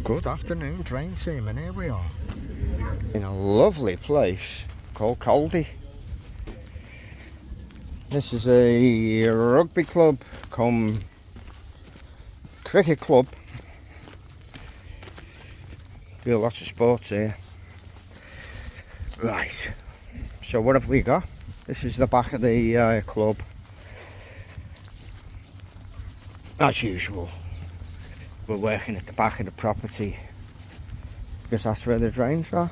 Good afternoon, drain team, and here we are in a lovely place called Caldy. This is a rugby club come cricket club. Do lots of sports here. Right, so what have we got? This is the back of the club. As usual, we're working at the back of the property because that's where the drains are.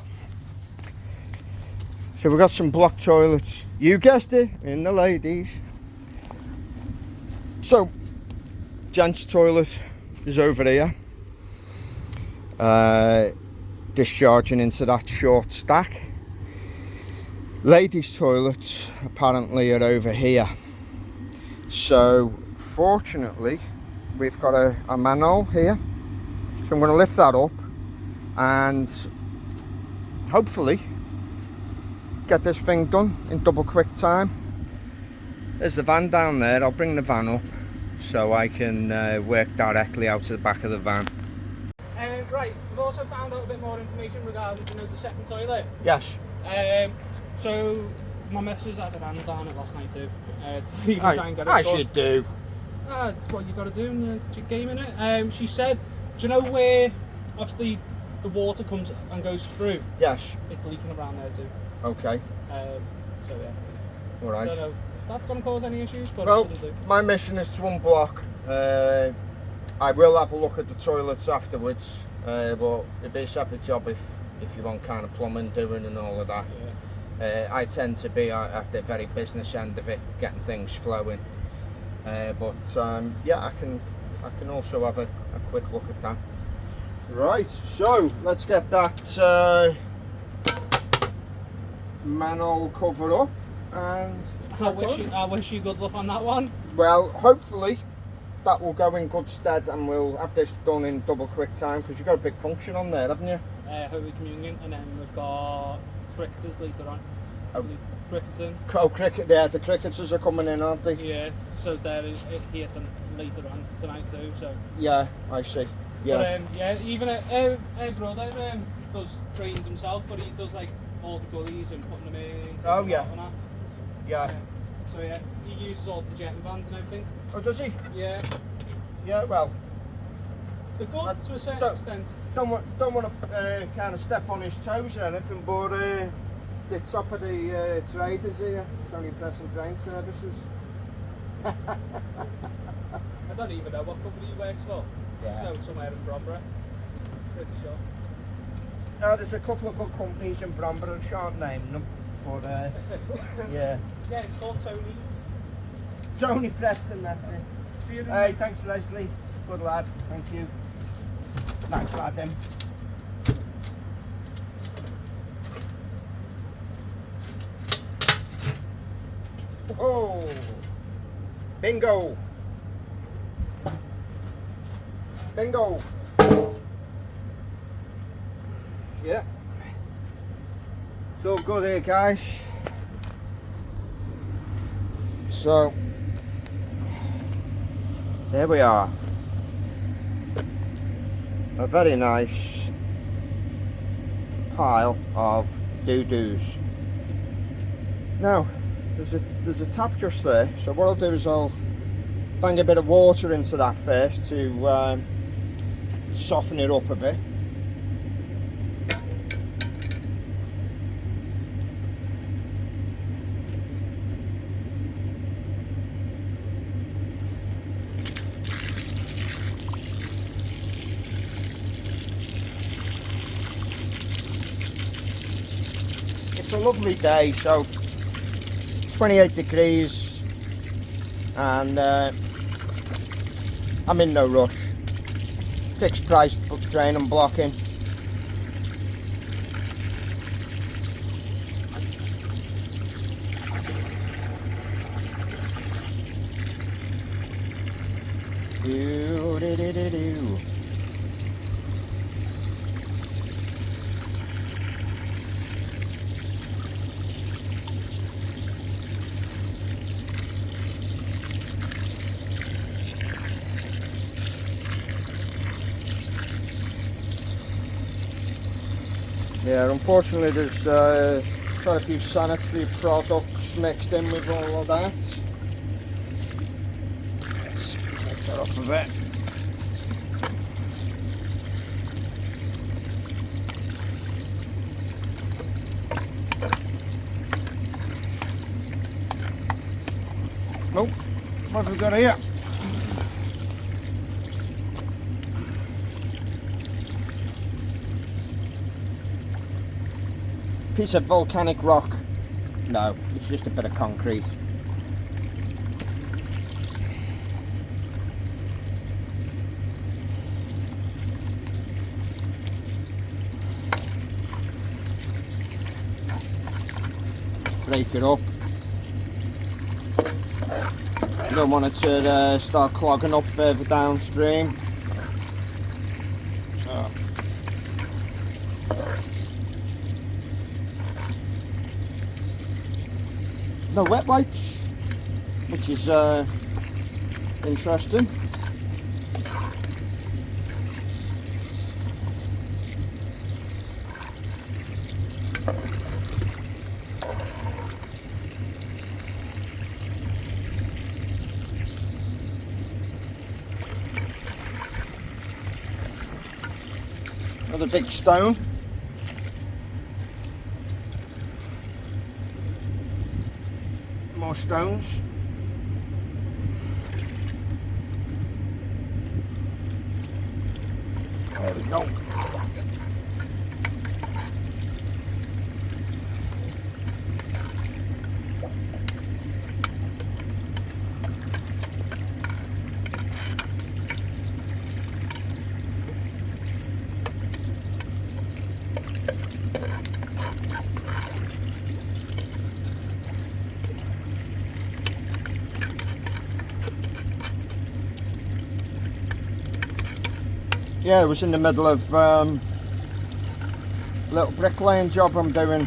So we've got some block toilets, you guessed it, in the ladies. So gents toilet is over here, discharging into that short stack. Ladies toilets apparently are over here. So fortunately we've got a manhole here, so I'm going to lift that up and hopefully get this thing done in double quick time. There's the van down there. I'll bring the van up so I can work directly out to the back of the van. Right, we've also found out a bit more information regarding the second toilet. Yes. So my missus had her hand down it last night too. To even try and get it done. As you do. That's what you got to do in the game, innit? She said, do you know where obviously the water comes and goes through? Yes. It's leaking around there too. Okay. So yeah. Alright. I don't know if that's going to cause any issues, but Well, it shouldn't do. my mission is to unblock. I will have a look at the toilets afterwards, but it'd be a separate job if you want kind of plumbing doing and all of that. Yeah. I tend to be at the very business end of it, getting things flowing. Yeah, I can also have a quick look at that. Right, so let's get that manhole cover up, and I wish you good luck on that one. Well, hopefully that will go in good stead and we'll have this done in double quick time, because you've got a big function on there, haven't you? Holy Communion, and then we've got cricketers later on. Oh. Cricketing. Oh, cricket, yeah, the cricketers are coming in, aren't they? Yeah, so they're here later on tonight too, so. Yeah, I see. Yeah. But yeah, even her brother does trains himself, but he does like all the gullies and putting them in. Oh yeah. Yeah. So yeah, he uses all the jetting vans and everything. Oh, does he? Yeah. Yeah, well. They're good to a certain extent. Don't want to kind of step on his toes or anything, but the top of the traders here, Tony Press and Drain Services. I don't even know what company he works for. Yeah. It's somewhere in Bromberry. Pretty sure. No, there's a couple of good companies in Bromberry, I shan't name them, but yeah. Yeah, it's called Tony. Tony Preston, that's it. See you. Hey, thanks Leslie. Good lad, thank you. Nice lad, him. Oh, bingo. Bingo. Yeah. It's all good here, guys. So, there we are. A very nice pile of doo-doos. Now, there's a tap just there, so what I'll do is I'll bang a bit of water into that first to soften it up a bit. It's a lovely day, so 28 degrees, and I'm in no rush. Fixed price drain and blocking. Do-do-do-do-do. Yeah, unfortunately there's quite a few sanitary products mixed in with all of that. Let's take that off a bit. Oh, what have we got here? Piece of volcanic rock. No, it's just a bit of concrete. Break it up. You don't want it to start clogging up further downstream. So. No wet wipes, which is interesting. Another big stone. More stones. There we go. Yeah, it was in the middle of a little bricklaying job I'm doing,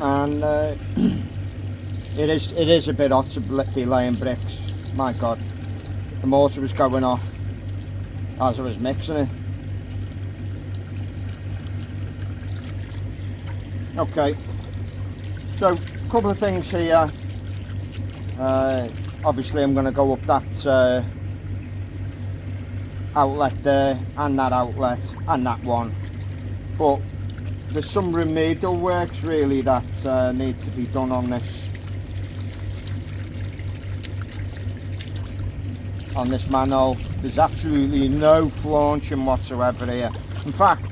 and it is a bit hot to be laying bricks. My God, the mortar was going off as I was mixing it. Okay, so a couple of things here. Obviously I'm going to go up that outlet there, and that outlet, and that one, but there's some remedial works really that need to be done on this manhole. There's absolutely no flaunching whatsoever here. In fact,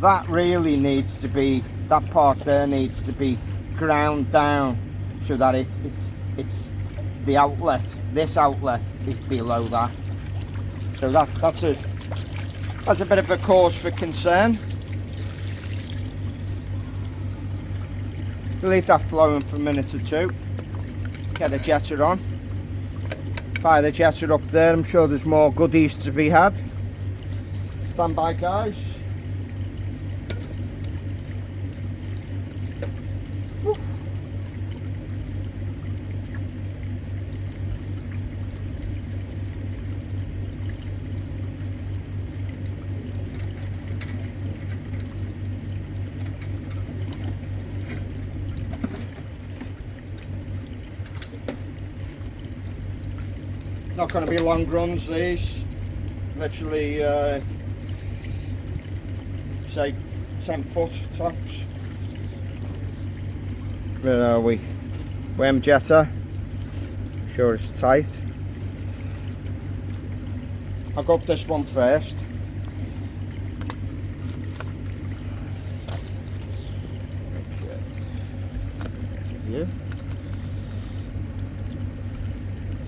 that really needs to be, that part there needs to be ground down so that it's the outlet, this outlet is below that. So that's a bit of a cause for concern. We'll leave that flowing for a minute or two. Get the jetter on. Fire the jetter up there. I'm sure there's more goodies to be had. Stand by, guys. Woo. Not going to be long runs these, literally say 10 foot tops. Where are we? Worm jetter, sure it's tight. I'll go up this one first.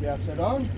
Jetter on.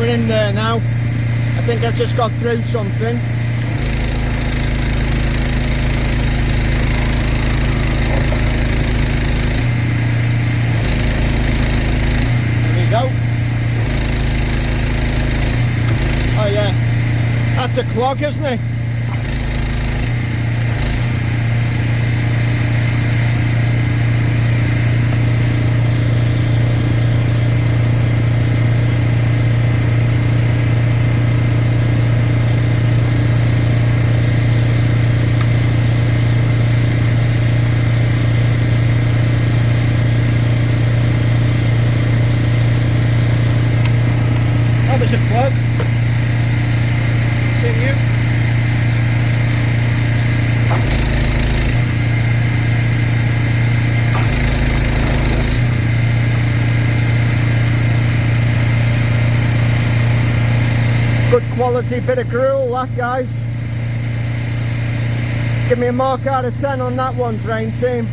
We're in there now. I think I've just got through something. There we go. Oh yeah, that's a clog, isn't it? That was a clog. Continue. Good quality bit of gruel, that, guys. Give me a mark out of 10 on that one, drain team.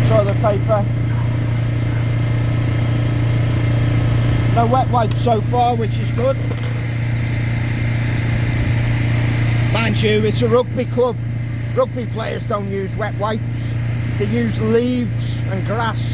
Toilet paper. No wet wipes so far, which is good. Mind you, it's a rugby club. Rugby players don't use wet wipes. They use leaves and grass.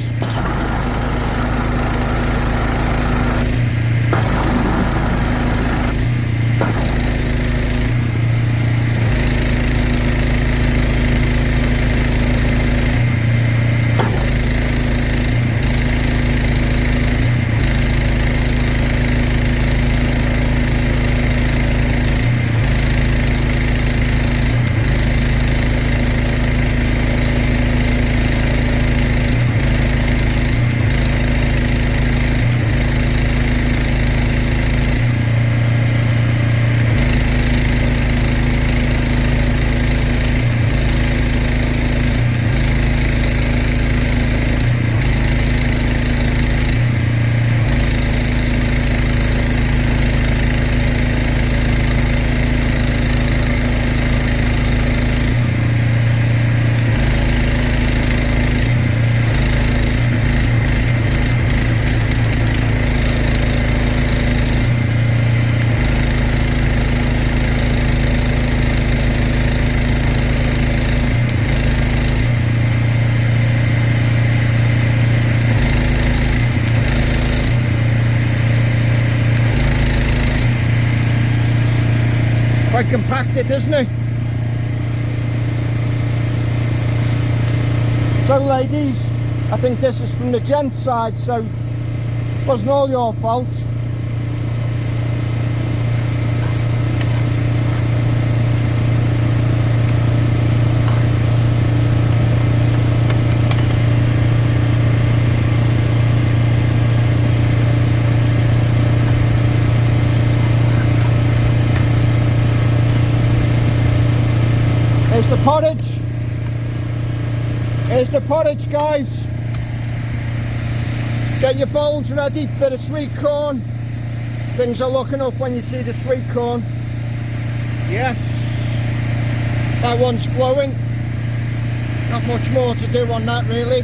Quite compacted, isn't it? So ladies, I think this is from the gent side, so it wasn't all your fault. Here's the pottage. Here's the pottage, guys. Get your bowls ready, bit of sweet corn. Things are looking up when you see the sweet corn. Yes, that one's flowing. Not much more to do on that, really.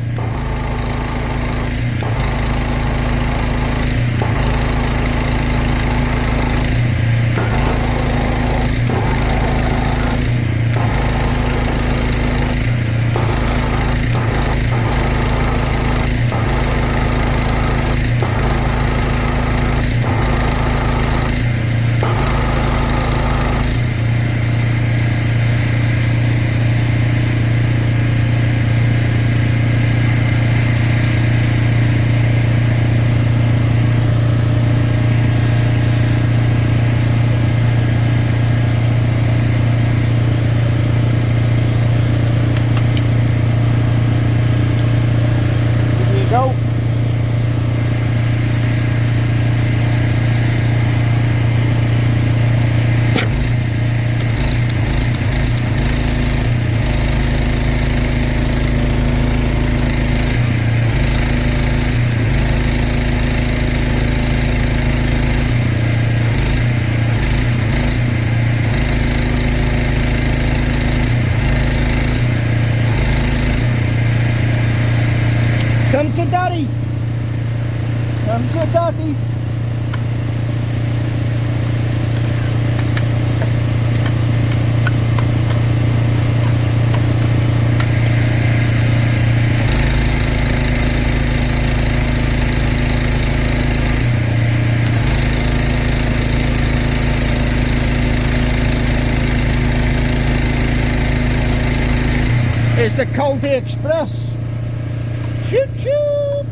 Come to daddy. Come to daddy. Here's the Caldy Express. Choo choo!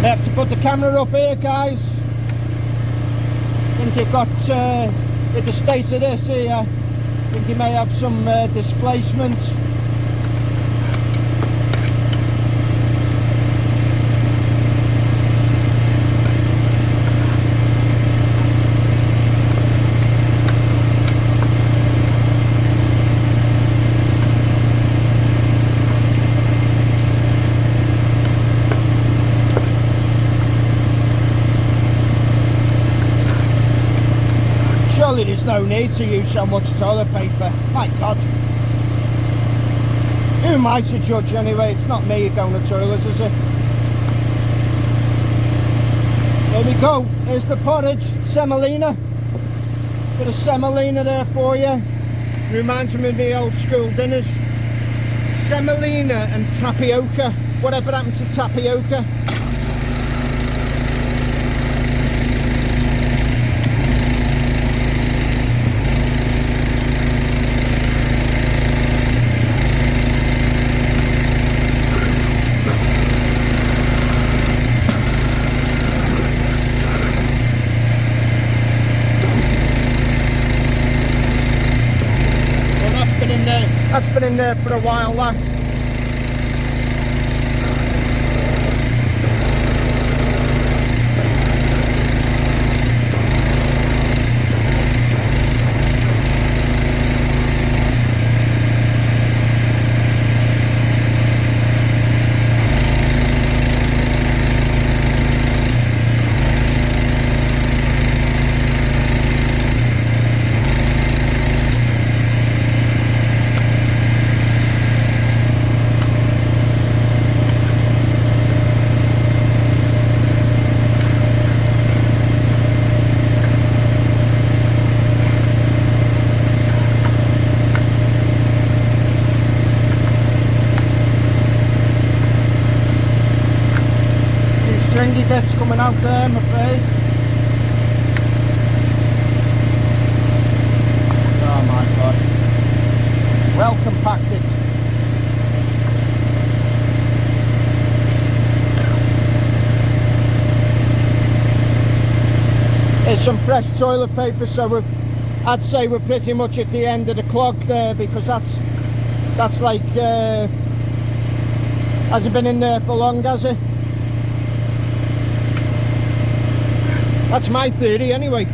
I have to put the camera up here, guys. I think you've got, with the state of this here, I think you may have some displacement. Surely there's no need to use so much toilet paper. My God. Who am I to judge anyway? It's not me going to the toilet, is it? There we go. Here's the porridge. Semolina. Bit of semolina there for you. Reminds me of the old school dinners. Semolina and tapioca. Whatever happened to tapioca? That's been in there for a while now. Stringy bits coming out there, I'm afraid. Oh my God. Well compacted. Here's some fresh toilet paper, so I'd say we're pretty much at the end of the clog there, because that's like, has it been in there for long, has it? That's my theory anyway.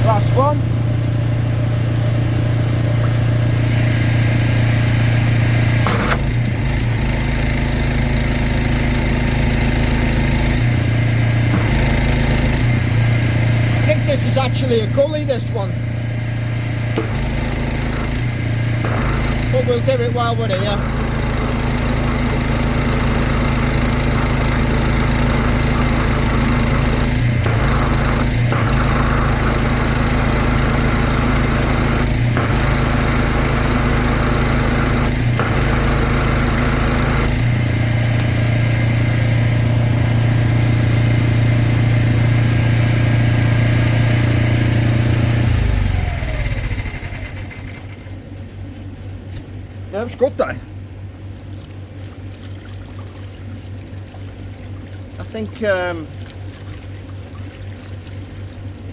Last one. I think this is actually a gully, this one. But we'll do it while we're here. Ja, dat is goed daar. I think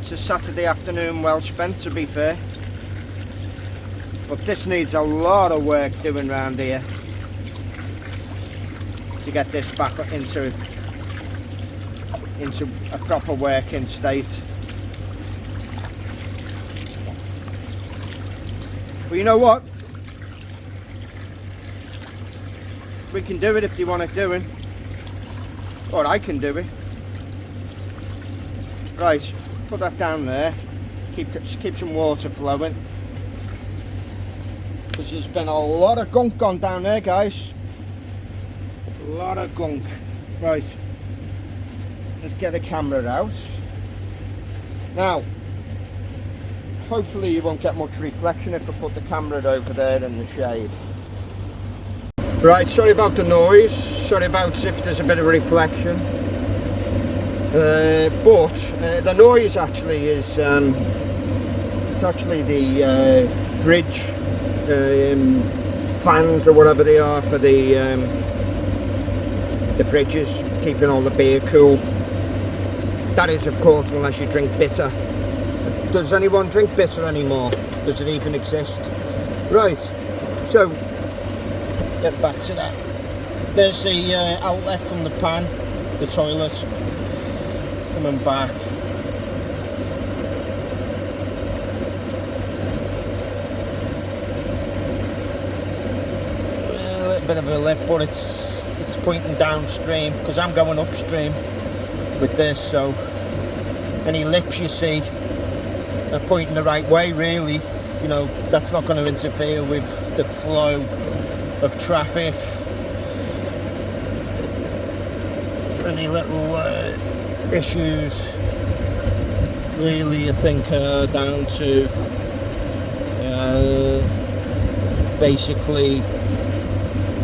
It's a Saturday afternoon well spent, to be fair. But this needs a lot of work doing around here to get this back into a proper working state. But you know what? We can do it if you want it doing. Or I can do it. Right, put that down there. Keep some water flowing. Because there's been a lot of gunk gone down there, guys. A lot of gunk. Right, let's get the camera out. Now, hopefully you won't get much reflection if I put the camera over there in the shade. Right, sorry about the noise. Sorry about if there's a bit of reflection. But the noise actually is, it's actually the fridge fans or whatever they are for the fridges, keeping all the beer cool. That is, of course, unless you drink bitter. Does anyone drink bitter anymore? Does it even exist? Right, so get back to that. There's the outlet from the pan, the toilet, coming back. A little bit of a lip, but it's pointing downstream because I'm going upstream with this, so any lips you see are pointing the right way, really. You know, that's not going to interfere with the flow of traffic. Any little issues really, I think, are down to basically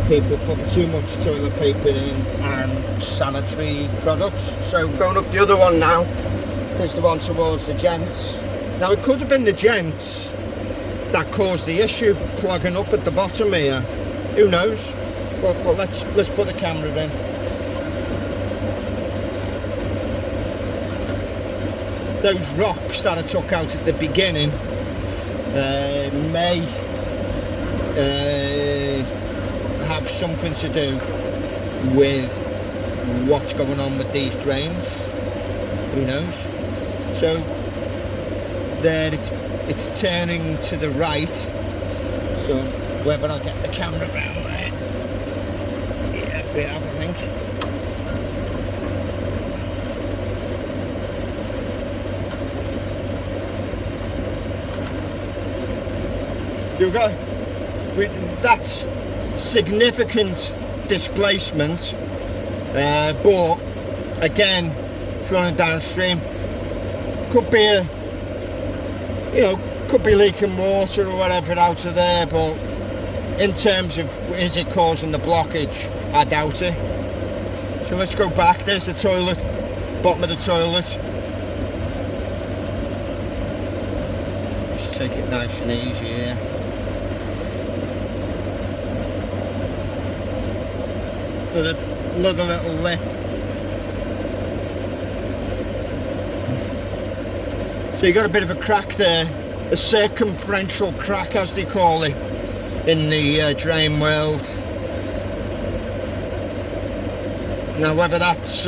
people putting too much toilet paper in and sanitary products. So going up the other one now is the one towards the gents. Now it could have been the gents that caused the issue, clogging up at the bottom here. Who knows? But let's put the camera in. Those rocks that I took out at the beginning may have something to do with what's going on with these drains. Who knows? So there it's turning to the right. So whether I'll get the camera around there. Yeah, we have, I think. You go. That's significant displacement, but again, it's running downstream. Could be a, could be leaking water or whatever out of there, but in terms of is it causing the blockage, I doubt it. So let's go back. There's the toilet, bottom of the toilet. Just take it nice and easy here. Another little lip. So you got a bit of a crack there, a circumferential crack as they call it in the drain world. Now whether that's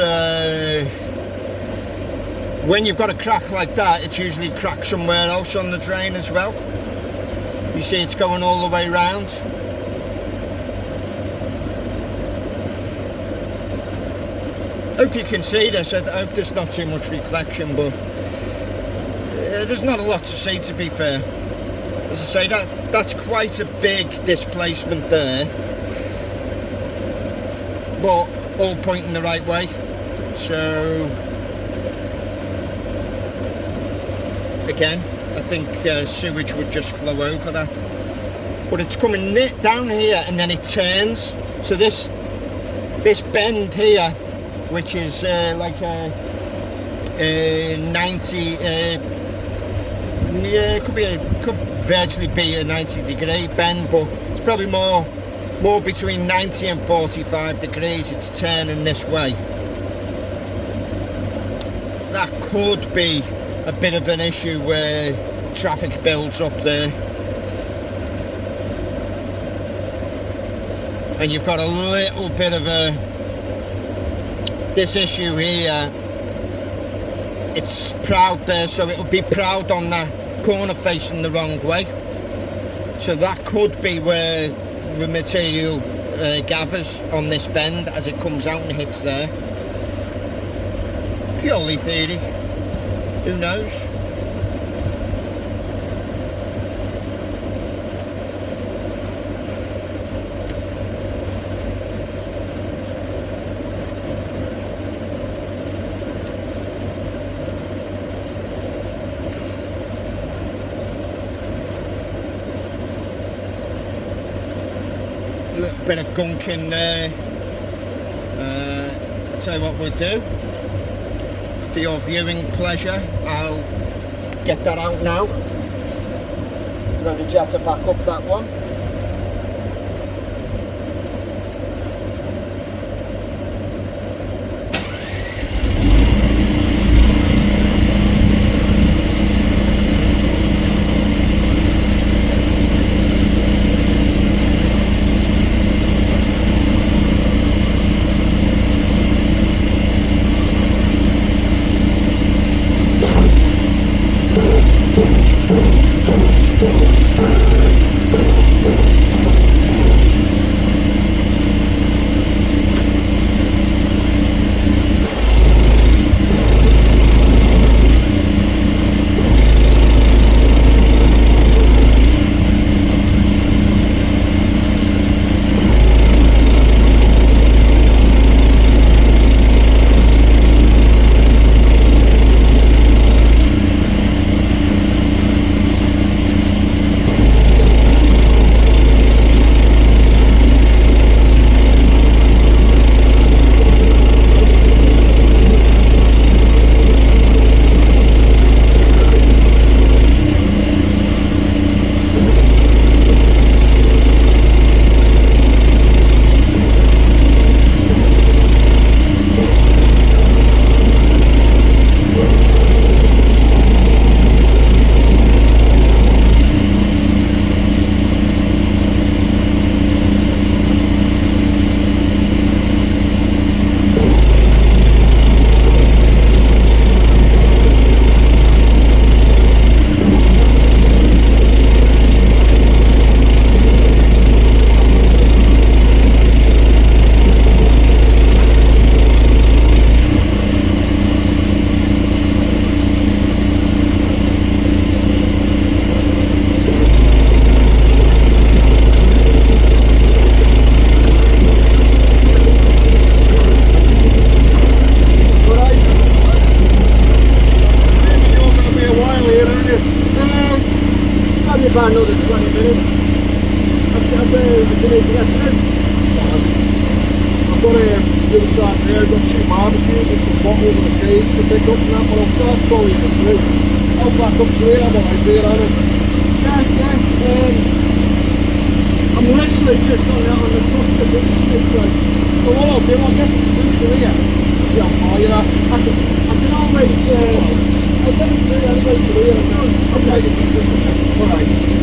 when you've got a crack like that, it's usually cracked somewhere else on the drain as well. You see it's going all the way round. Hope you can see this. I hope there's not too much reflection, but there's not a lot to see, to be fair. As I say, that's quite a big displacement there, but all pointing the right way. So again, I think sewage would just flow over that, but it's coming down here and then it turns. So this bend here, which is like a 90, yeah, it could virtually be a 90-degree bend, but it's probably more between 90 and 45 degrees. It's turning this way. That could be a bit of an issue where traffic builds up there, and you've got a little bit of this issue here. It's proud there, so it'll be proud on that corner facing the wrong way, so that could be where the material gathers on this bend as it comes out and hits there. Purely theory, who knows? A little bit of gunk in there. I'll tell you what we'll do. For your viewing pleasure, I'll get that out now. Throw the jetter back up that one. About another 20 minutes. I've got the other side there, I've got 2 barbecues and some bottles and a cage to pick up and that, but I'll start slowly to through. I'll back up to here, I'm alright there, on it. I'm literally just on the top of the big like. So what I'll do, I'll get through to here. See how far you're at. I can always, I'll get it through anyway to here. I'll take it through. Alright.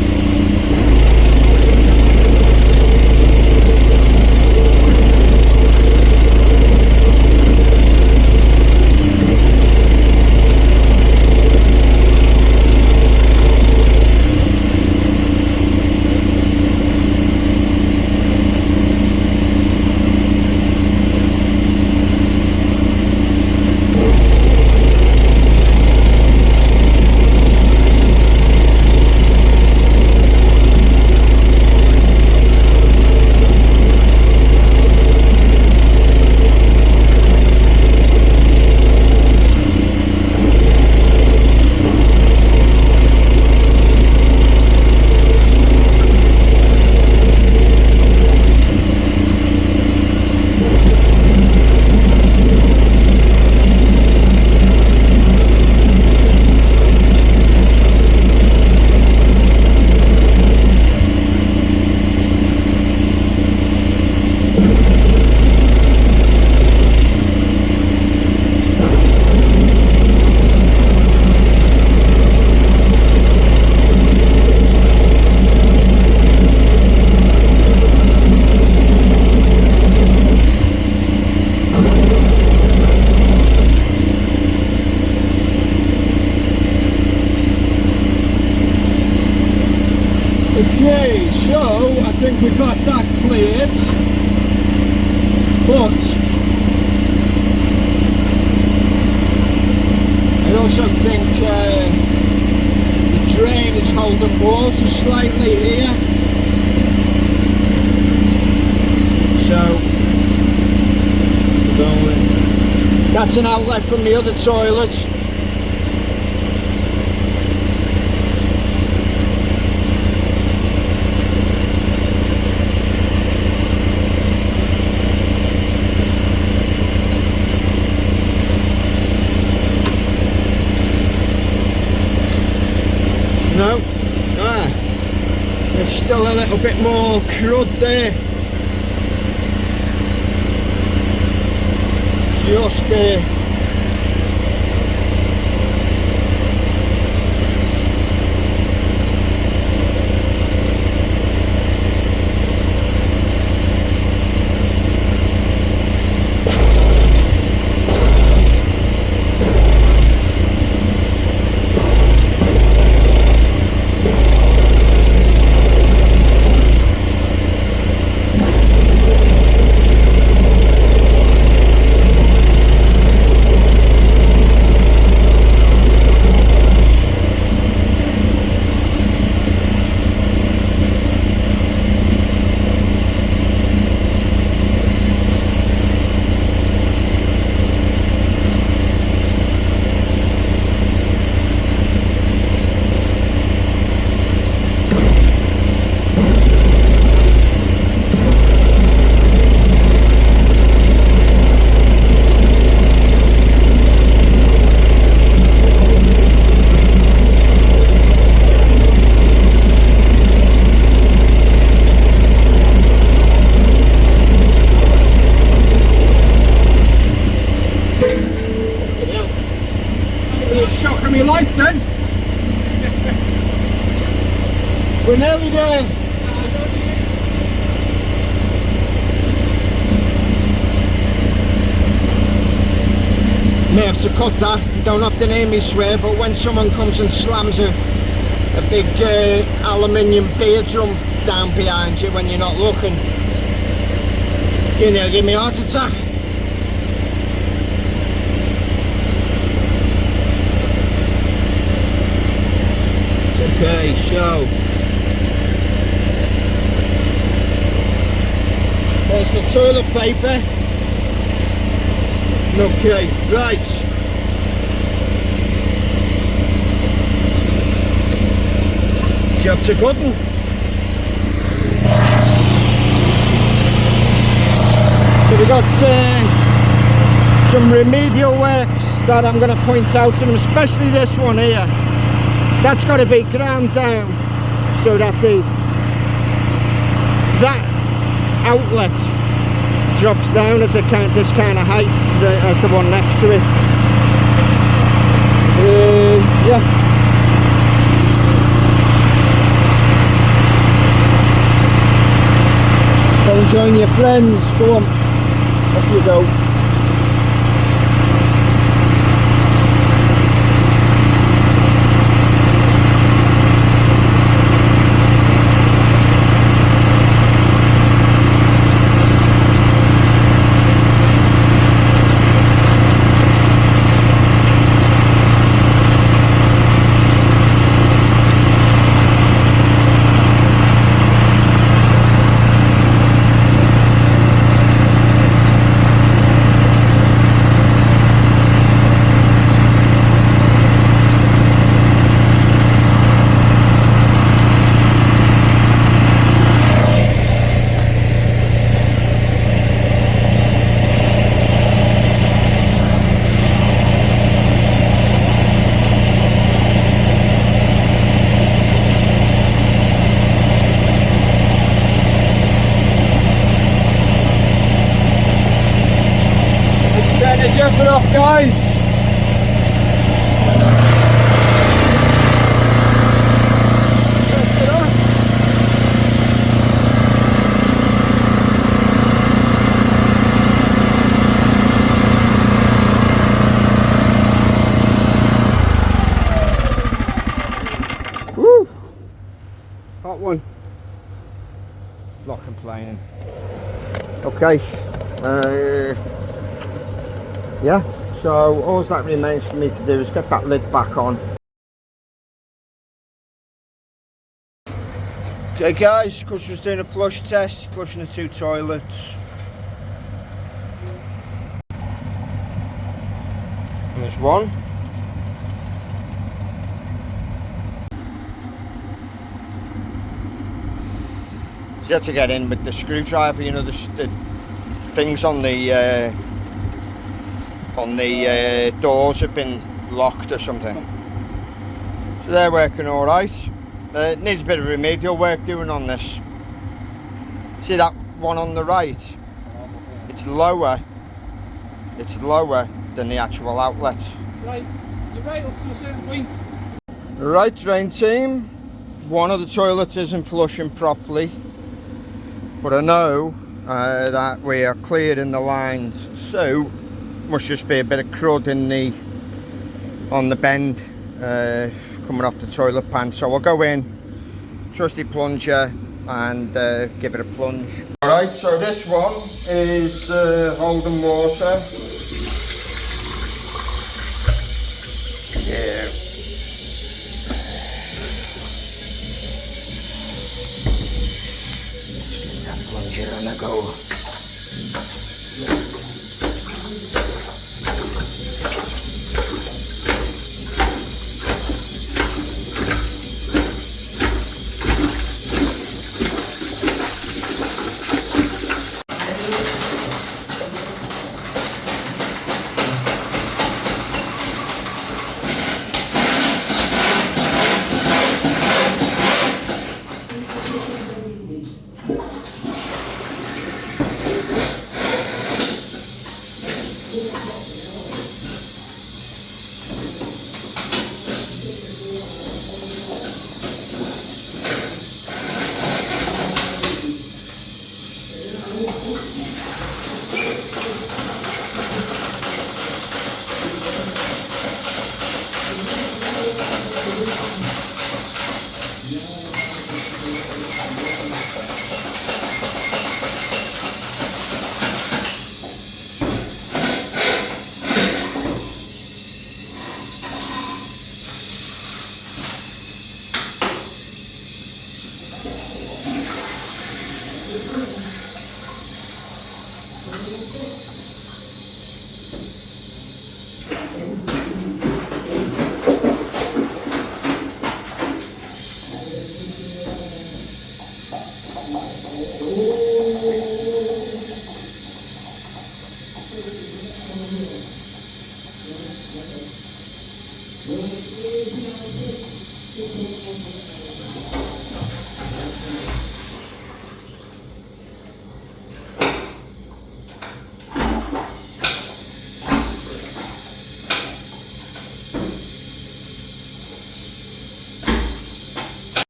we got that cleared, but I also think the drain is holding water slightly here, so that's an outlet from the other toilet. No, there's still a little bit more crud there. Just there. We're nearly there. May have to cut that. You don't have to hear me swear, but when someone comes and slams a big aluminium beer drum down behind you when you're not looking, you know, give me a heart attack. Okay, so there's the toilet paper. Okay, right. Job's a good one. So we got some remedial works that I'm going to point out to them, especially this one here. That's got to be ground down so that that outlet drops down at this kind of height as the one next to it. Yeah. Go and join your friends. Go on. Off you go. Adjust it off, guys. Adjust it off. Woo! Hot one. Lock. complaining. Okay, yeah, so all that remains for me to do is get that lid back on. Okay guys, customer's doing a flush test, flushing the 2 toilets. And there's one. You had to get in with the screwdriver, you know, the things on the doors have been locked or something. So they're working all right. It needs a bit of remedial work doing on this. See that one on the right? It's lower than the actual outlet. Right, you're right up to a certain point. Right, drain team. One of the toilets isn't flushing properly, but I know that we are clearing the lines, so must just be a bit of crud in on the bend coming off the toilet pan. So I'll go in, trusty plunger, and give it a plunge. Alright, so this one is holding water. Yeah. Plunger and I go.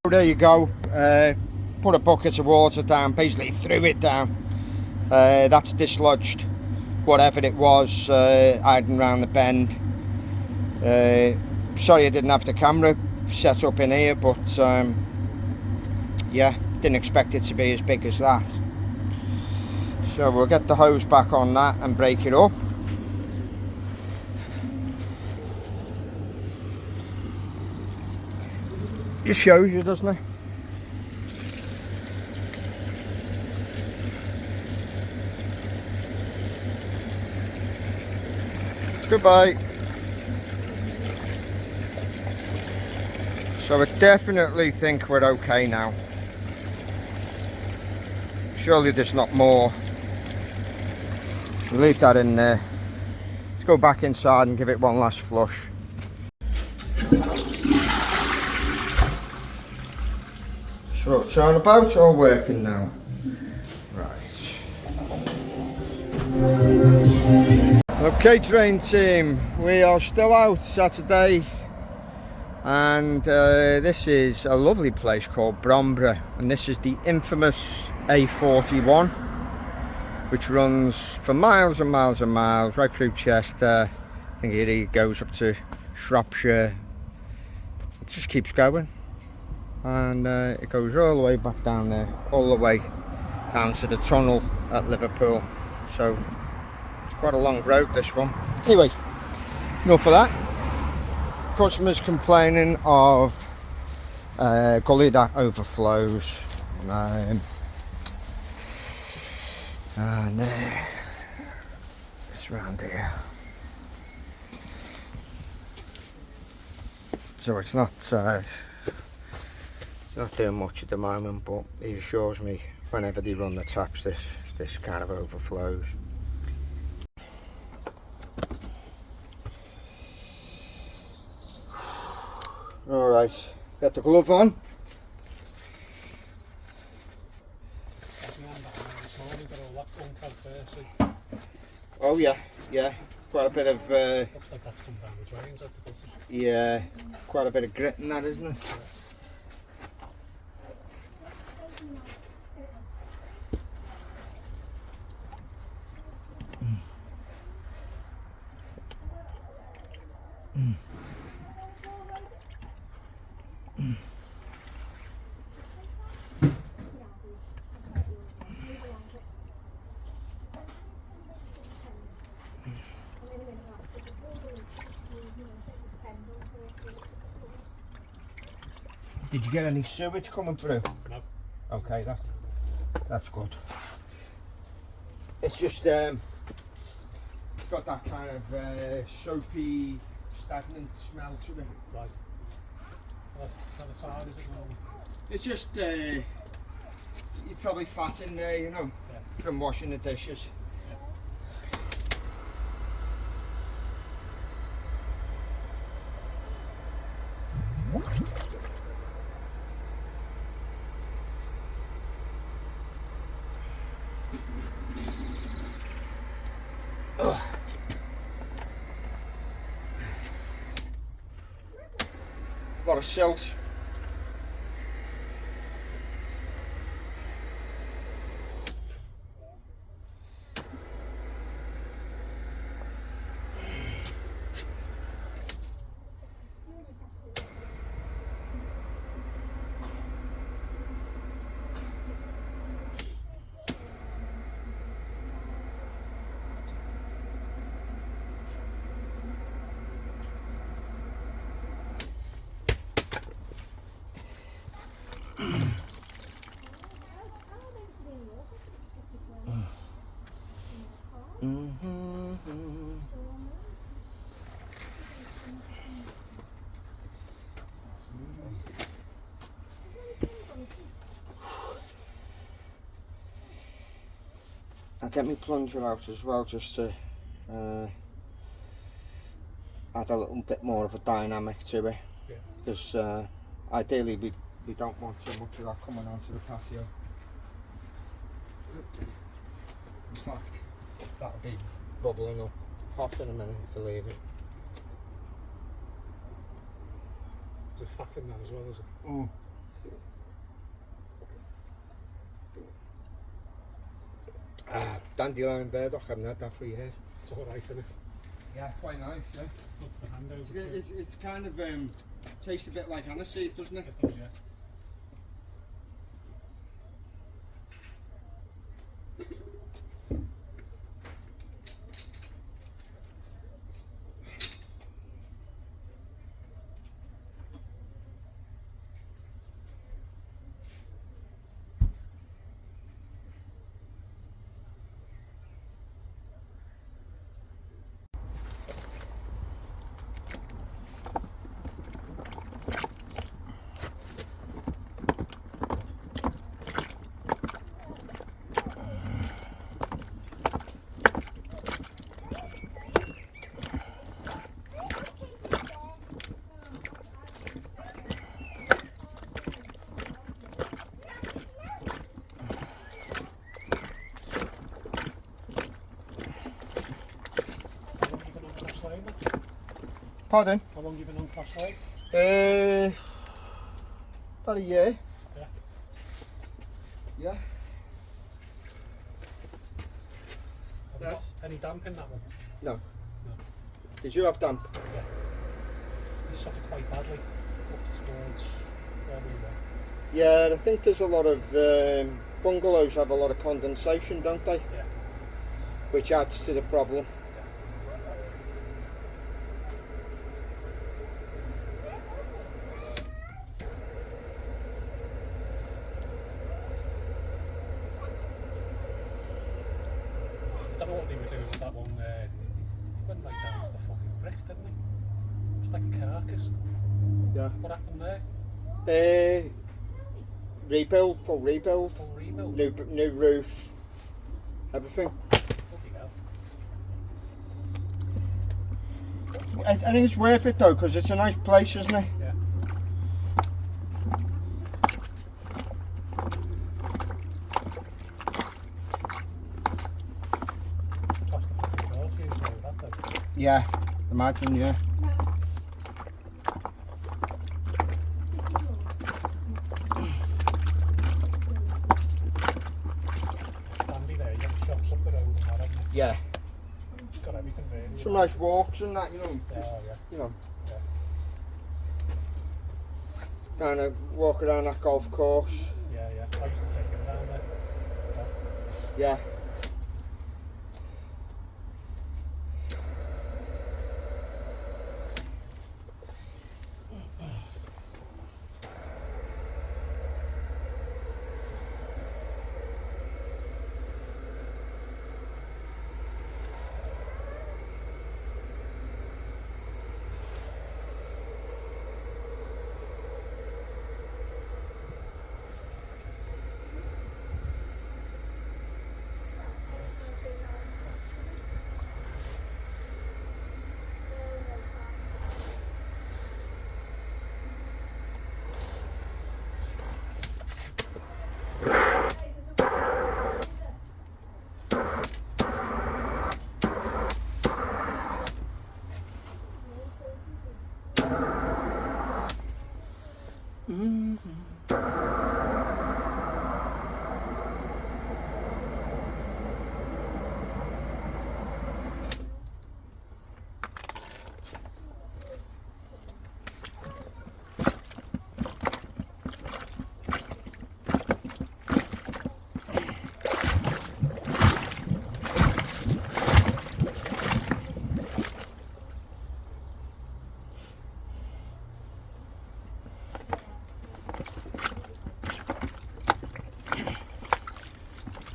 There you go, put a bucket of water down, basically threw it down. That's dislodged whatever it was hiding around the bend. Sorry I didn't have the camera set up in here, but yeah, didn't expect it to be as big as that. So we'll get the hose back on that and break it up. Just shows you, doesn't it? Goodbye. So I definitely think we're okay now. Surely there's not more. We'll leave that in there. Let's go back inside and give it one last flush. So it's on about all working now. Right. Okay, drain team, we are still out Saturday, and this is a lovely place called Bromborough, and this is the infamous A41, which runs for miles and miles and miles right through Chester. I think it goes up to Shropshire. It just keeps going. And it goes all the way back down there, all the way down to the tunnel at Liverpool. So it's quite a long road, this one. Anyway, enough of that. Customers complaining of gully that overflows. And it's around here. So it's not doing much at the moment, but he assures me whenever they run the taps, this kind of overflows. All right, get the glove on. Oh yeah, quite a bit of. Looks like that's come down the drains. Yeah, quite a bit of grit in that, isn't it? Did you get any sewage coming through? No. Okay, that's good. It's just it's got that kind of soapy, stagnant smell to it. Right. That's the side, is it? It's just you're probably fat in there, you know, from washing the dishes. A lot of silt. I'll get my plunger out as well, just to add a little bit more of a dynamic to it, because ideally we don't want too much of that coming onto the patio. In fact, that'll be bubbling up hot in a minute if you leave it. Is it fat in that as well, is it? Mm. Dandelion burdock, I haven't had that for years. It's alright, isn't it? Yeah, quite nice, yeah. Look for the hand over. It's kind of, tastes a bit like aniseed, doesn't it? It does, yeah. Pardon? How long have you been on Clash Lake? About a year. Yeah. Yeah. Have you got any damp in that one? No. No. Did you have damp? Yeah. You suffered quite badly up towards where we were. Yeah, I think there's a lot of bungalows have a lot of condensation, don't they? Yeah. Which adds to the problem. I don't know what they were doing with that one. It went right down to the fucking brick, didn't it? It was like a carcass. Yeah. What happened there? Rebuild, full rebuild. Full rebuild. New roof, everything. Bloody hell. I think it's worth it though, because it's a nice place, isn't it? Yeah. Cost a fucking fortune to do that though. Yeah, imagine, yeah. Handy there, you got the shops up the road and that, haven't you? Yeah. It's got everything really. Some nice walks and that, you know. Yeah, Just, yeah. you know. Yeah. Kind of walk around that golf course. Yeah, yeah. I used to take him down there. Yeah.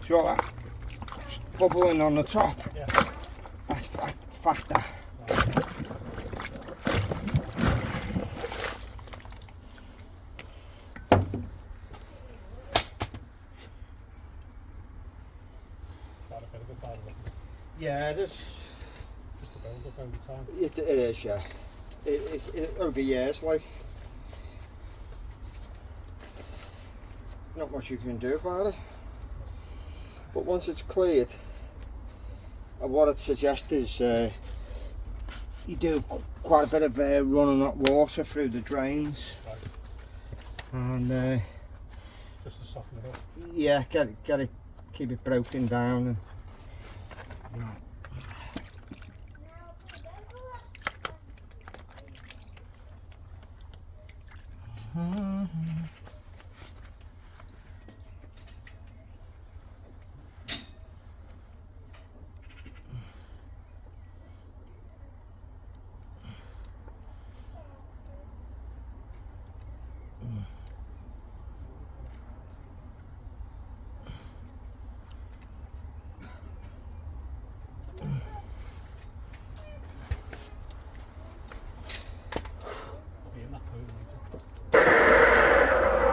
So that bubbling on the top, Yeah. that's faster. Quite a bit of a bad look. Yeah, it is. Just a build up over time. It is, yeah. It over years, like. Not much you can do about it. But once it's cleared, what I'd suggest is you do quite a bit of running hot water through the drains. Right. And Just to soften it up. yeah, get it, keep it broken down. And I'll be in that pool later.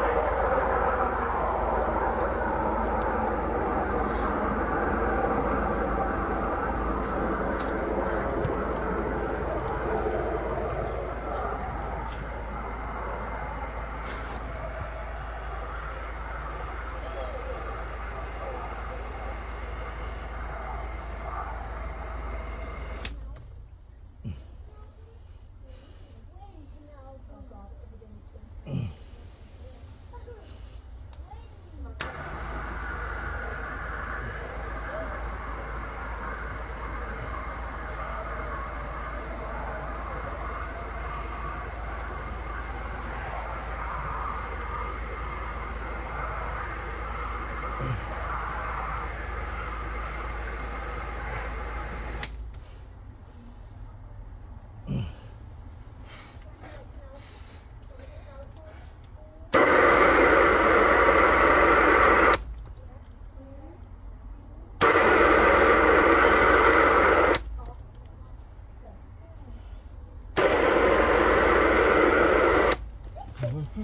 Oh.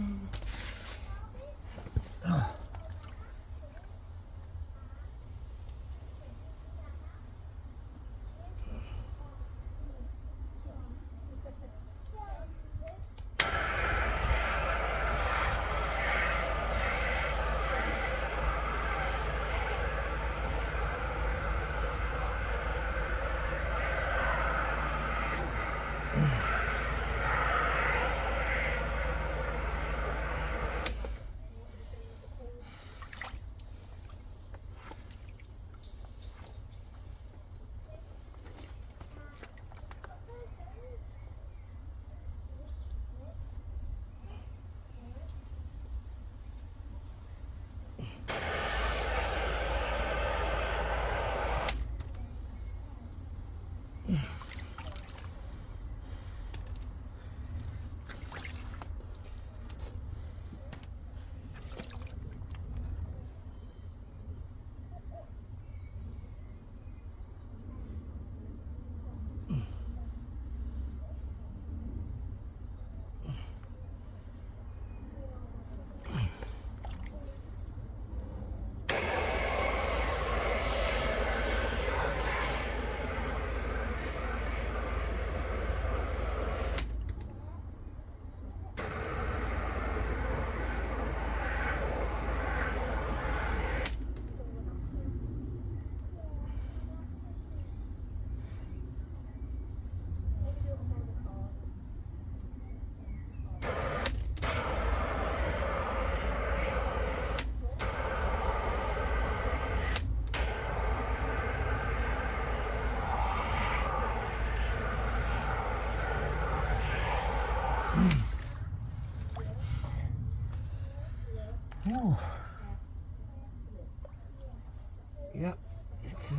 Yeah, it's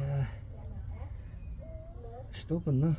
stubborn now.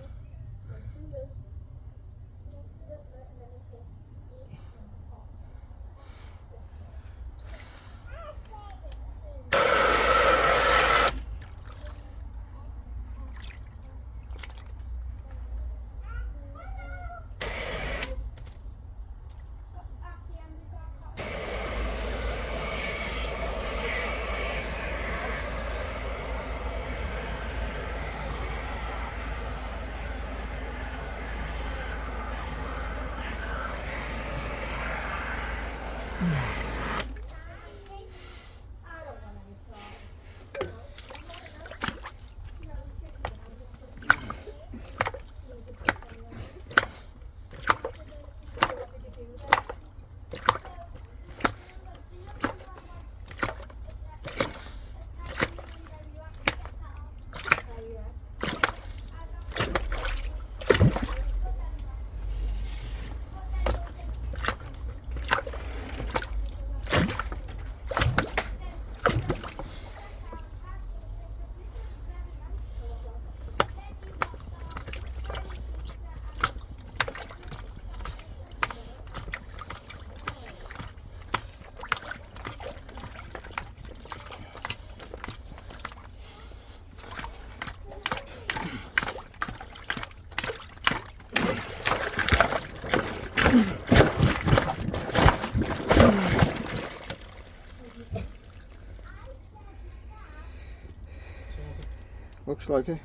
Looks like it.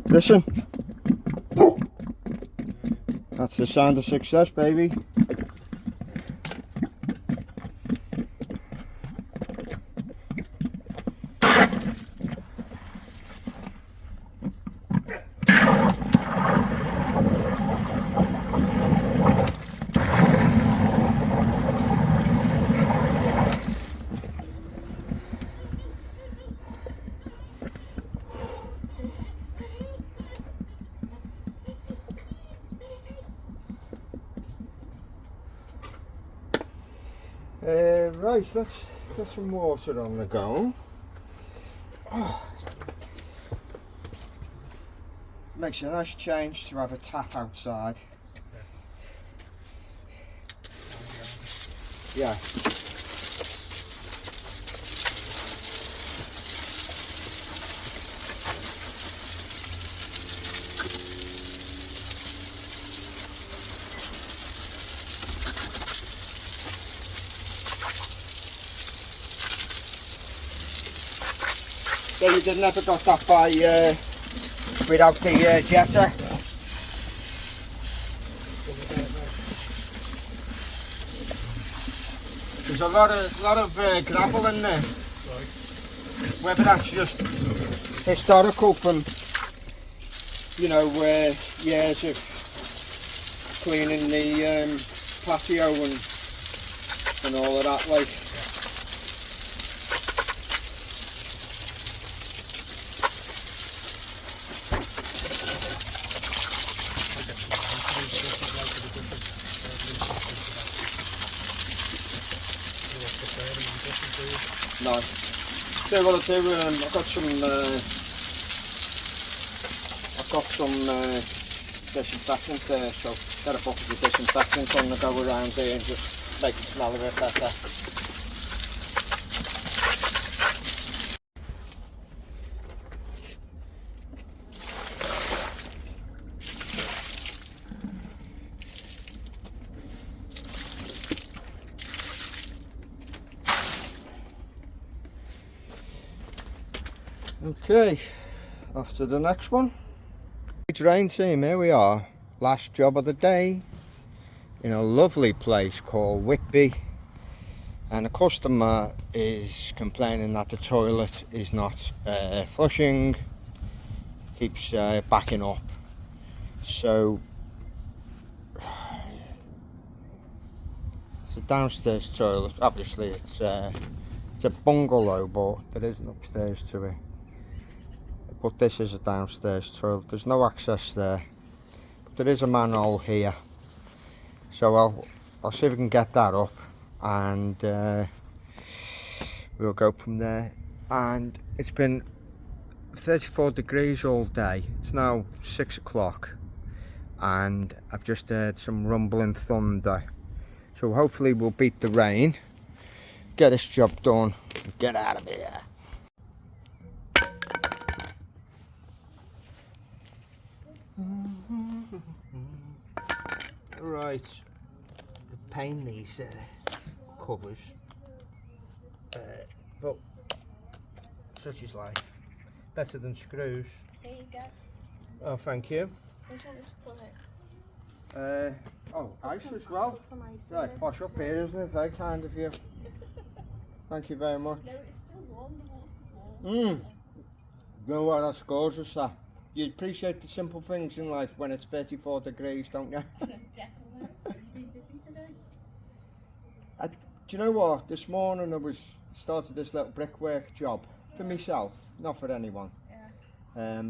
Listen. That's the sound of success, baby. Right, let's get some water on the go. Oh. Makes a nice change to have a tap outside. Yeah. So you didn't ever got that by without the jetter? There's a lot of gravel in there. Right. Whether that's just historical from, you know, years of cleaning the patio and all of that, like. No. So what I'll do, I've got some disinfectant there, so get a bucket of disinfectant on the go around there and just make it smell a bit better. Okay, off to the next one. Drain team, here we are. Last job of the day in a lovely place called Whitby, and the customer is complaining that the toilet is not flushing, keeps backing up. So it's a downstairs toilet. Obviously it's a bungalow, but there is an upstairs to it. But this is a downstairs toilet. There's no access there, but there is a manhole here. So I'll see if we can get that up, and we'll go from there. And it's been 34 degrees all day. It's now 6 o'clock, and I've just heard some rumbling thunder. So hopefully we'll beat the rain, get this job done, and get out of here. Right, the pain these covers, but such is life. Better than screws. There you go. Oh, thank you. Where do you want us to put it? Oh, ice as well. Put some ice in Right, it. posh up here, isn't it? Very kind of you. Thank you very much. No, it's still warm. The water's warm. You know what, that's gorgeous, that. You appreciate the simple things in life when it's 34 degrees, don't you? No, definitely. Have you been busy today? Do you know what? This morning I started this little brickwork job for myself, not for anyone. Yeah.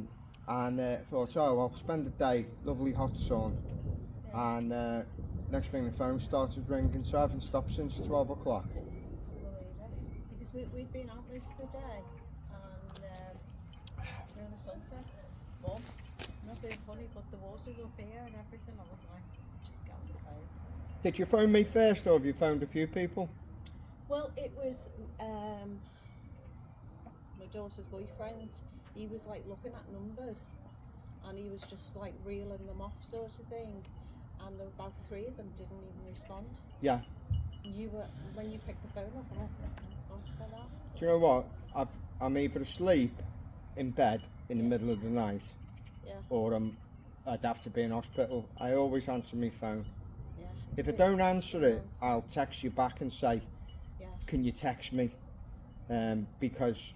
And thought, oh, I'll spend the day, lovely hot sun. Yeah. And next thing the phone started ringing, so I haven't stopped since 12 o'clock. I believe it. Because we've been out most of the day, and the sunset, warm. Not being funny, but the water's up here and everything. I was like, just get on the phone. Did you phone me first, or have you phoned a few people? Well, it was my daughter's boyfriend. He was like looking at numbers, and he was just like reeling them off, sort of thing. And there were about 3 of them didn't even respond. Yeah. You were, when you picked the phone up, I went, oh, for that. Do you know what? I'm either asleep in bed in the middle of the night, Yeah. or I'd have to be in hospital. I always answer my phone. Yeah. If I don't answer it, I'll text you back and say, Yeah. can you text me? Because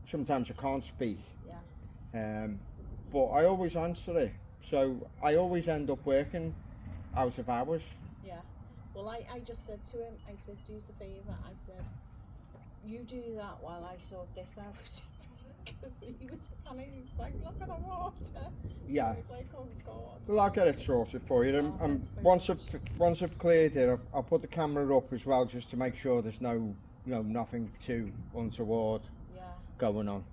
sometimes I can't speak. Yeah. But I always answer it. So I always end up working out of hours. Yeah. Well, I just said to him, I said, do us a favour. I said, you do that while I sort this out. Because he was panicking. He was like, look at the water. Yeah. I was like, oh God. Well, I'll get it sorted for you. Oh, And thanks very once I've cleared it, I'll put the camera up as well, just to make sure there's nothing too untoward Yeah. going on.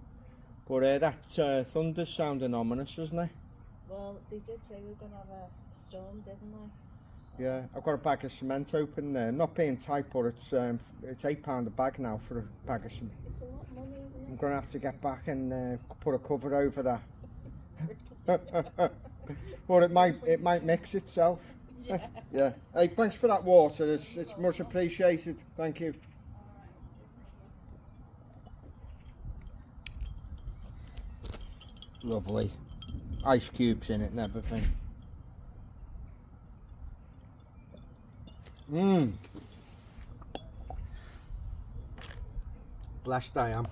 But that thunder's sounding ominous, isn't it? Well, they did say we were going to have a storm, didn't they? So, Yeah, I've got a bag of cement open there. Not being tight, but it's £8 a bag now for a bag of cement. it's a lot of money, isn't I'm it? going to have to get back and put a cover over that. But it might mix itself. Yeah. Yeah. Hey, thanks for that water. It's much appreciated. Thank you. lovely. Ice cubes in it and everything. Blessed I am.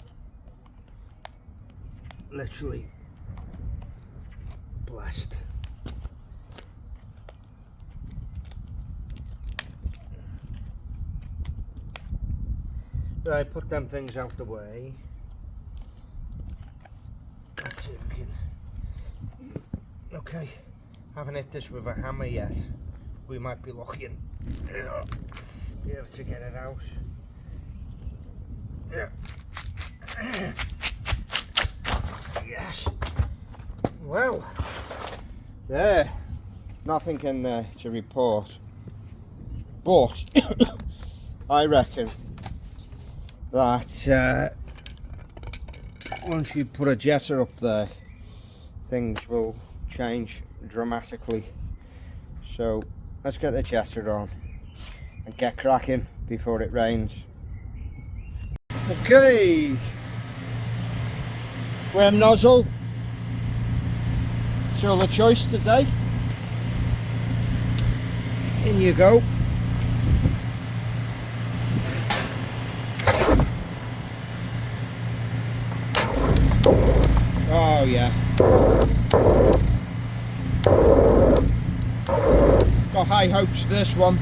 Literally blessed. Right, put them things out the way. Let's see if we can. Okay, haven't hit this with a hammer yet. We might be lucky and be able to get it out. Yeah. Yes. Well, there. Nothing in there to report. But I reckon that once you put a jetter up there, things will change dramatically. So let's get the jetter on and get cracking before it rains. Okay, worm nozzle, tool of choice today. In you go. Oh yeah. Got high hopes for this one.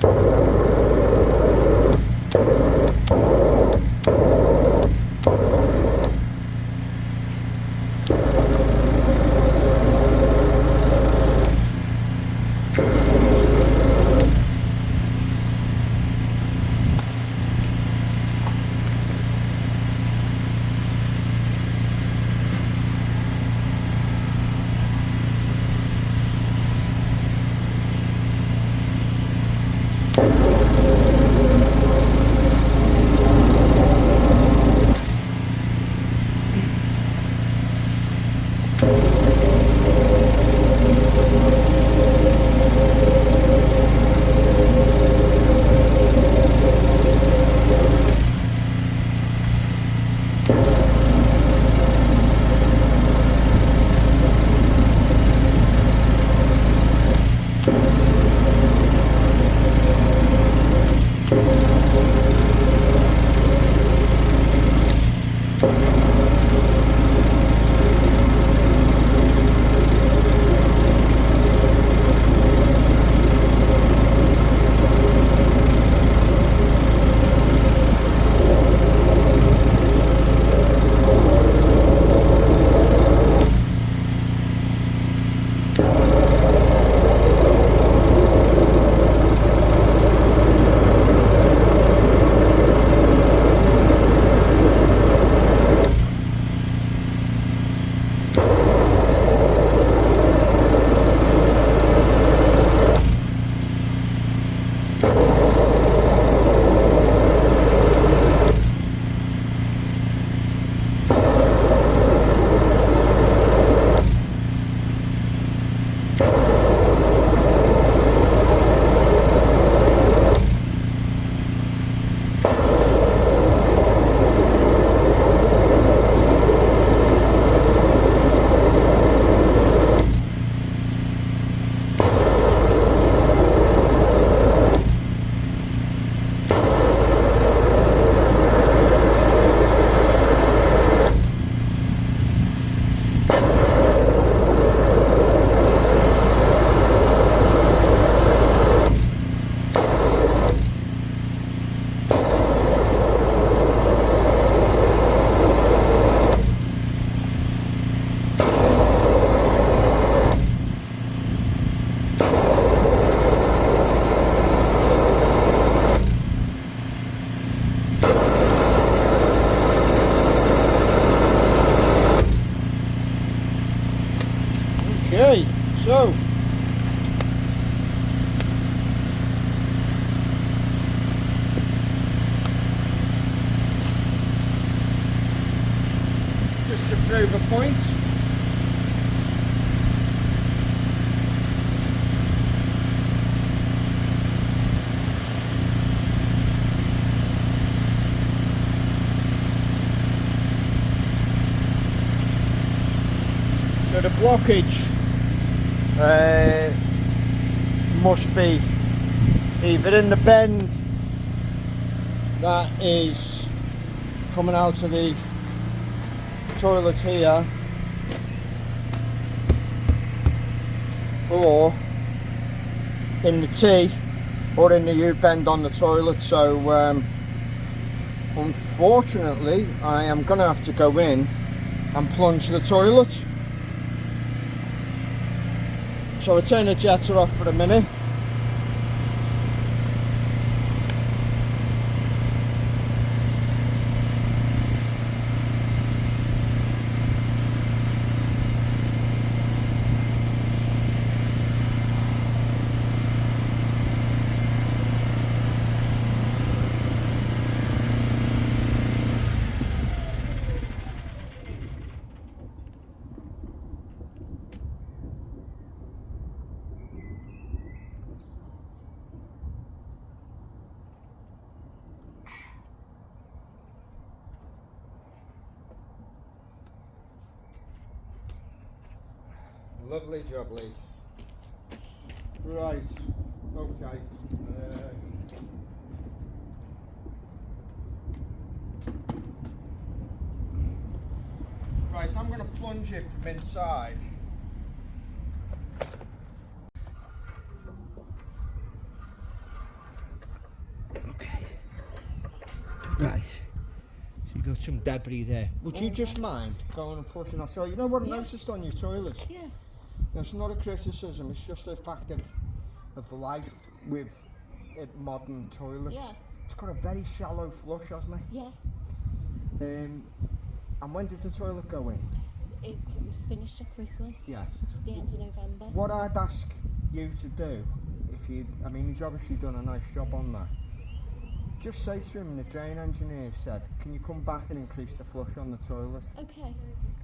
Okay, so just to prove a point, so the blockage must be either in the bend that is coming out of the toilet here, or in the T, or in the U-bend on the toilet. So unfortunately I am going to have to go in and plunge the toilet. So I turn the jetter off for a minute. Lovely jubbly. Right, okay. Right, I'm going to plunge it from inside. Okay. Right. So you've got some debris there. Would you just mind going and flushing that? So you know what I noticed on your toilet? Yeah. It's not a criticism, it's just a fact of life with modern toilets. Yeah. It's got a very shallow flush, hasn't it? Yeah. And when did the toilet go in? It was finished at Christmas. Yeah. The end of November. What I'd ask you to do, if you, I mean, he's obviously done a nice job on that. Just say to him, the drain engineer said, can you come back and increase the flush on the toilet? Okay.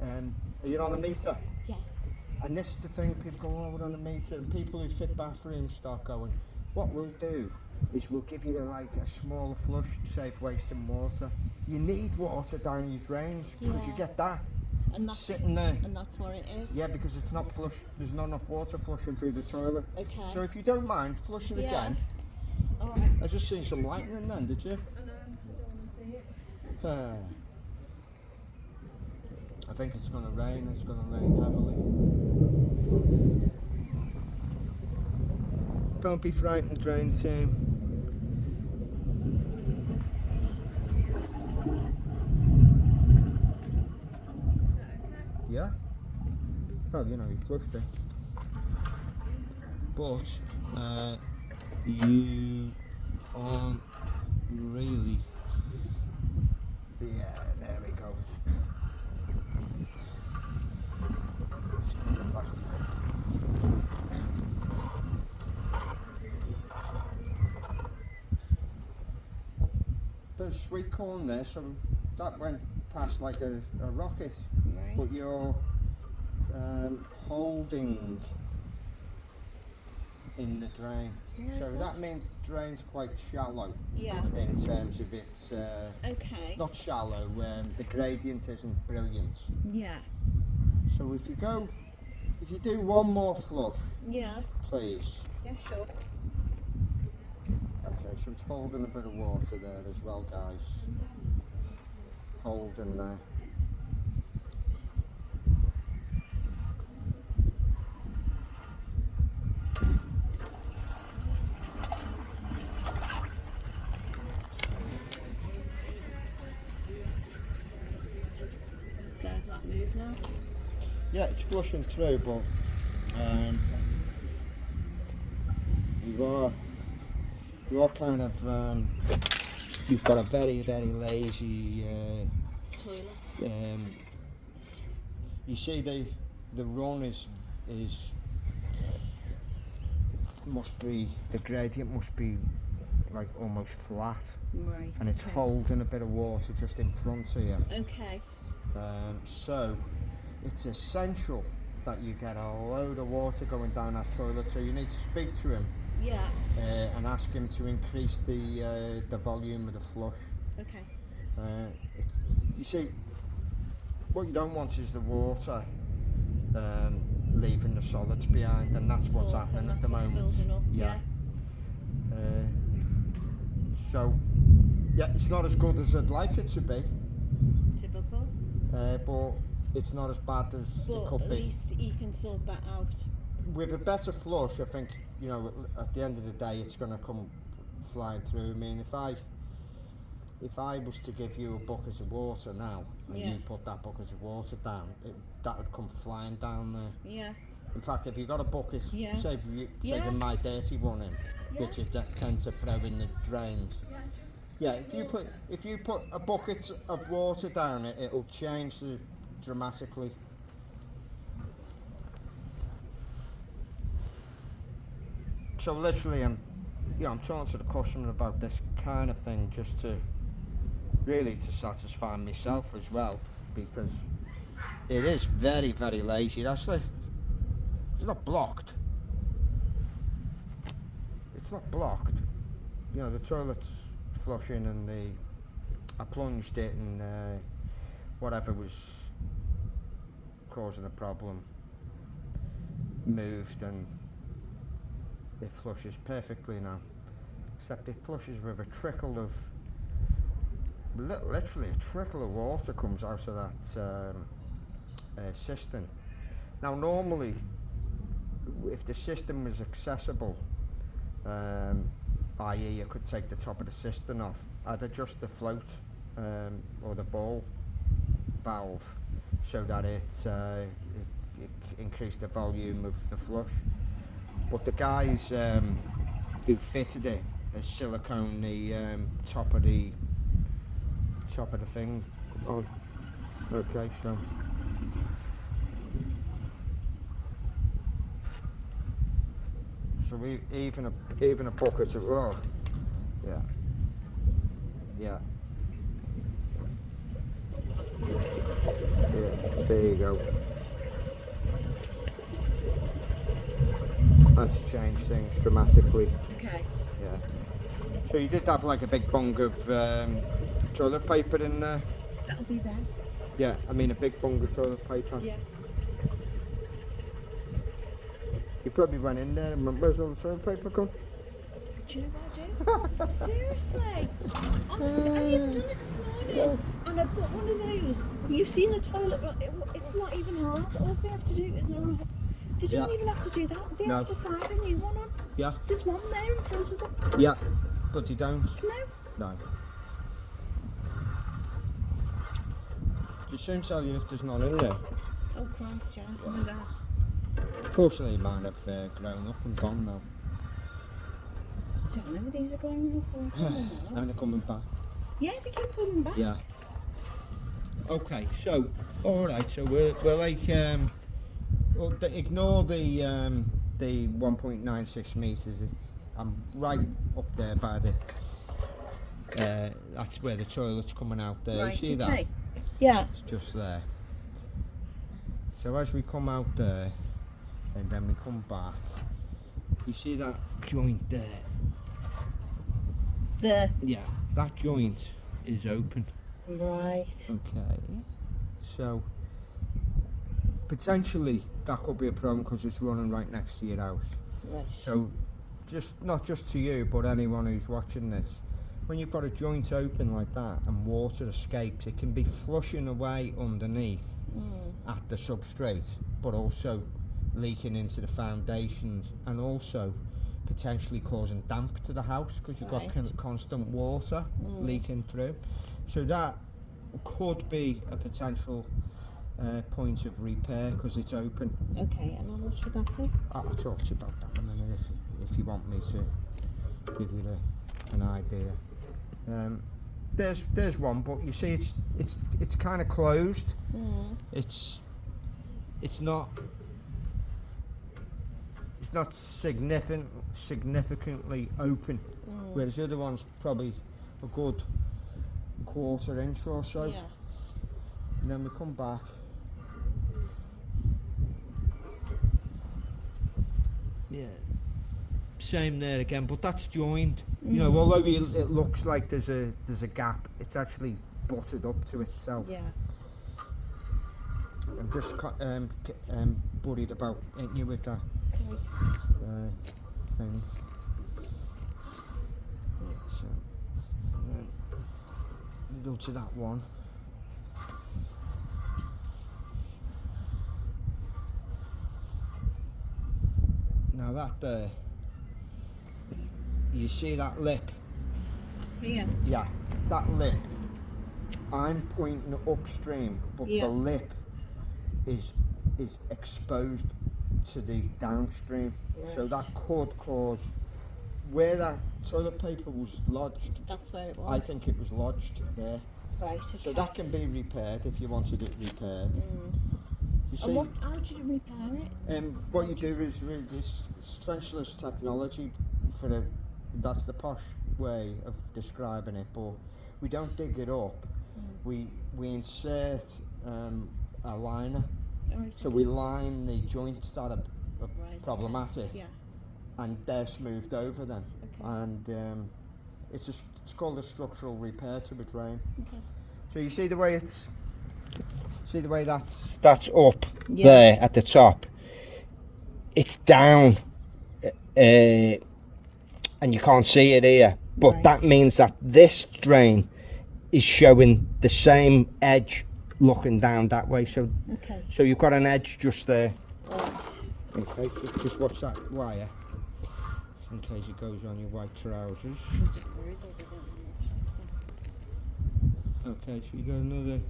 Are you on a meter? Yeah. And this is the thing, people go, oh, we're on a meter, and people who fit bathrooms start going, what we'll do is we'll give you like a smaller flush to save wasting water. You need water down your drains, because you get that and that's, sitting there. And that's what it is? Yeah, because it's not flush, there's not enough water flushing through the toilet. Okay. So if you don't mind flushing again. Alright. I just seen some lightning then, did you? I know, I don't want to see it. I think it's going to rain, it's going to rain heavily. Don't be frightened, drain team. Is that okay? Yeah? Well, you know, you flushed it. But, you aren't really... Yeah, there we go. There's sweet corn there, so that went past like a rocket. Nice. But you're holding in the drain. So that means the drain's quite shallow. Yeah. In terms of its Okay. not shallow, the gradient isn't brilliant. Yeah. So if you do one more flush, Yeah. please. Yeah, sure. Okay, so it's holding a bit of water there as well, guys. Holding there. So has that moved now? Yeah, it's flushing through, but you are kind of you've got a very lazy Toilet. you see the run is must be, the gradient must be like almost flat, Right. and it's holding a bit of water just in front of you. Okay. So it's essential that you get a load of water going down that toilet, so you need to speak to him. Yeah. And ask him to increase the volume of the flush. Okay. You see, what you don't want is the water leaving the solids behind, and that's what's happening at the moment. Building up. Yeah. So, yeah, it's not as good as I'd like it to be, Typical. but it's not as bad as it could At be. least you can sort that out. With a better flush, I think, you know, at the end of the day, it's going to come flying through. I mean, if I was to give you a bucket of water now, and Yeah. you put that bucket of water down, that would come flying down there. Yeah. In fact, if you got a bucket, Yeah. say if you Yeah. taking my dirty one in, Yeah. which you tend to throw in the drains. Yeah, if you put a bucket of water down it, it'll change dramatically. So literally, I'm talking to the customer about this kind of thing just to really to satisfy myself as well, because it is very, very lazy. It's not blocked. It's not blocked. You know, the toilet's flushing, and I plunged it, and whatever was causing the problem moved, and it flushes perfectly now. Except it flushes with a trickle of, literally a trickle of water comes out of that cistern. Now normally, if the cistern was accessible, i.e. you could take the top of the cistern off, I'd adjust the float or the ball valve so that it increased the volume of the flush. But the guys who fitted it as silicone the top of the thing on. Okay, so we even a bucket of yeah. Yeah, there you go. That's changed things dramatically. Okay. Yeah. So you did have like a big bung of toilet paper in there? That'll be there. Yeah, I mean a big bung of toilet paper. Yeah. You probably went in there and where's all the toilet paper gone? Do you know what I do? Seriously. Honestly, I even done it this morning. And I've got one of those. You've seen the toilet, but it's not even hard. All they have to do is normal. They don't even have to do that. They have to slide a new one on. Yeah. There's one there in front of them. Yeah, but you don't? No. No. You soon tell you if there's none in there. Oh Christ, yeah. Look at that. Fortunately, mine have grown up and gone now. I don't know where these are going for. And they're coming back. Yeah, they keep coming back. Yeah. Okay, so, alright, so we're like, well, ignore the 1.96 metres. I'm right up there by the, that's where the toilet's coming out there. Right, you see okay. that? Yeah. It's just there. So as we come out there, and then we come back, you see that joint there? Yeah, that joint is open. Right. Okay. So potentially that could be a problem because it's running right next to your house. Right. So not just to you, but anyone who's watching this, when you've got a joint open like that and water escapes, it can be flushing away underneath at the substrate, but also leaking into the foundations, and also potentially causing damp to the house because you've got constant water leaking through. So that could be a potential point of repair because it's open. Okay, and how much would that be? I'll talk to you about that in a minute if you want me to give you an idea. There's one, but you see it's kind of closed. It's not significantly open, whereas the other one's probably a good quarter-inch or so. Yeah. And then we come back. Yeah. Same there again, but that's joined. You know, although it looks like there's a gap, it's actually butted up to itself. Yeah. I'm just worried about, ain't you, with that thing? Yeah, so and then we go to that one. Now that there, you see that lip? Here. Yeah, that lip. I'm pointing upstream, but Yeah. the lip is exposed to the downstream, so Right. that could cause where that toilet paper was lodged. That's where it was. I think it was lodged there, Right, okay. so that can be repaired if you wanted it repaired. You see, And how did you repair it? what you do is with this trenchless technology. That's the posh way of describing it, but we don't dig it up. We insert a liner. Right, So okay. we line the joints that are Right, problematic, okay. Yeah. and they're smoothed over then. Okay. And it's called a structural repair to a drain. Okay. So you see the way that's up Yeah. there at the top. It's down, and you can't see it here. But Right. that means that this drain is showing the same edge looking down that way. So Okay. so you've got an edge just there. Right. Okay, just watch that wire in case it goes on your white trousers. Okay, so you got another.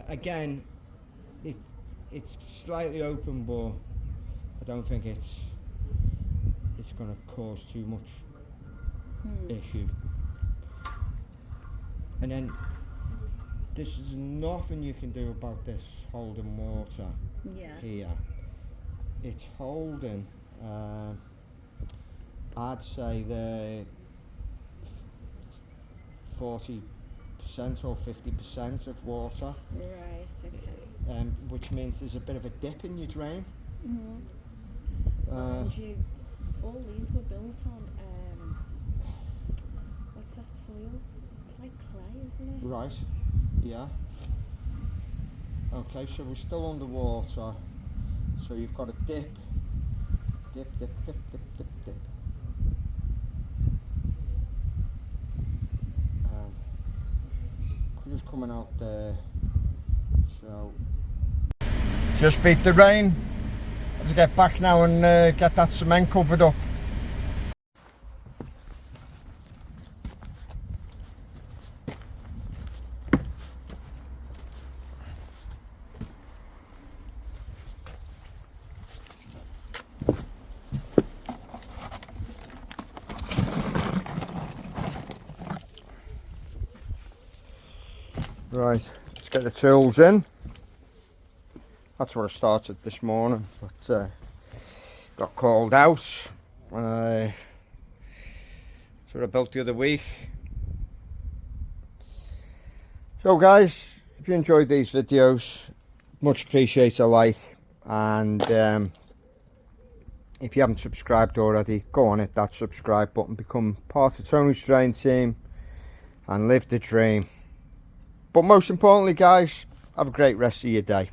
Again, it's slightly open, but I don't think it's going to cause too much issue. And then there's nothing you can do about this holding water. Yeah. Here it's holding I'd say the 40% or 50% of water, Right, okay. which means there's a bit of a dip in your drain. And all these were built on, what's that soil? It's like clay, isn't it? Right, yeah. Okay, so we're still underwater, so you've got a dip, dip. Just coming out there, so just beat the rain. Let's get back now and get that cement covered up. Right, let's get the tools in. That's what I started this morning, but got called out. That's what I built the other week. So guys, if you enjoyed these videos, much appreciate a like, and if you haven't subscribed already, go on, hit that subscribe button, become part of Tony's Drain team and live the dream. But most importantly guys, have a great rest of your day.